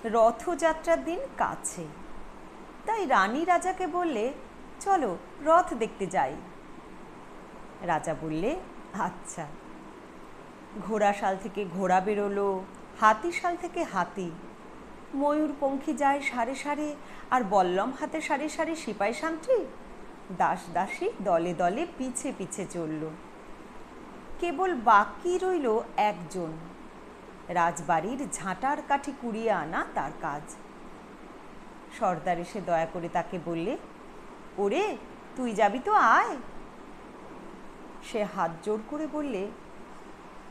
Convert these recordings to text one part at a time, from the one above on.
রথযাত্রার দিন কাছে, তাই রানী রাজাকে বললে, চলো রথ দেখতে যাই। রাজা বললে, আচ্ছা। ঘোড়াশাল থেকে ঘোড়া বেরোলো, হাতিশাল থেকে হাতি, ময়ূরপঙ্খী যায় সারে সারে, আর বল্লম হাতে সারে সারে সিপাই সান্ত্রী, দাস দাসী দলে দলে পিছে পিছে চলল। কেবল বাকি রইল একজন, রাজবাড়ির ঝাঁটার কাঠি কুড়িয়ে আনা তার কাজ। সর্দার এসে দয়া করে তাকে বললে, ওরে তুই যাবি তো, আয়। সে হাত জোড় করে বললে,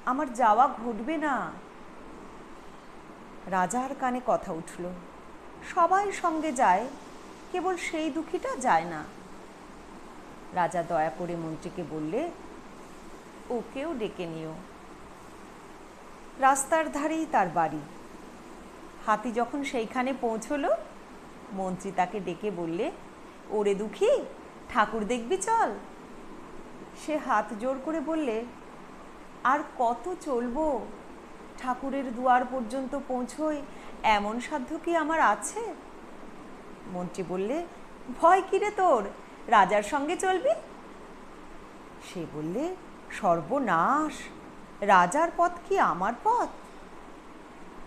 আমার যাওয়া ঘটবে না। রাজার কানে কথা উঠল, সবাই সঙ্গে যায়, কেবল সেই দুঃখীটা যায় না। রাজা দয়া করে মন্ত্রীকে বললে, ওকেও ডেকে নিও। রাস্তার ধারেই তার বাড়ি। হাতি যখন সেইখানে পৌঁছলো, মন্ত্রী তাকে ডেকে বললে, ওরে দুঃখী, ঠাকুর দেখবি চল। সে হাত জোড় করে বললে, আর কত চলবো? ঠাকুরের দুয়ার পর্যন্ত পৌঁছোই এমন সাধ্য কি আমার আছে? মন্ত্রী বললে, ভয় কিরে তোর, রাজার সঙ্গে চলবি? সে বললে, সর্বনাশ, রাজার পথ কি আমার পথ?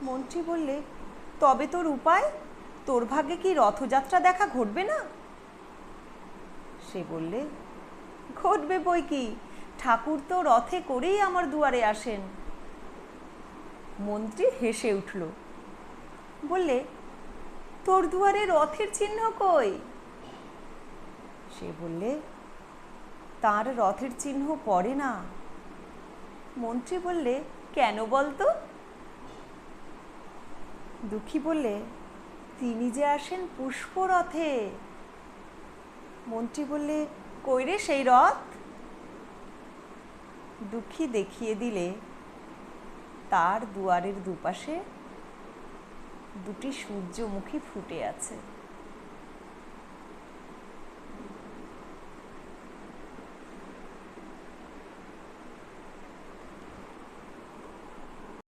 মন্ত্রী বললে, তবে তোর উপায়? তোর ভাগ্যে কি রথযাত্রা দেখা ঘটবে না? সে বললে, ঘটবে বই কি, ঠাকুর তো রথে করেই আমার দুয়ারে আসেন। মন্ত্রী হেসে উঠল, বললে, তোর দুয়ারে রথের চিহ্ন কই? সে বললে, তার রথের চিহ্ন পড়ে না। মন্ত্রী বললে, কেন বলতো? দুঃখী বললে, তিনি যে আসেন পুষ্পরথে। মন্ত্রী বললে, কই রে সেই রথ? দুঃখী দেখিয়ে দিলে, তার দুয়ারের দুপাশে দুটি সূর্যমুখী ফুটে আছে।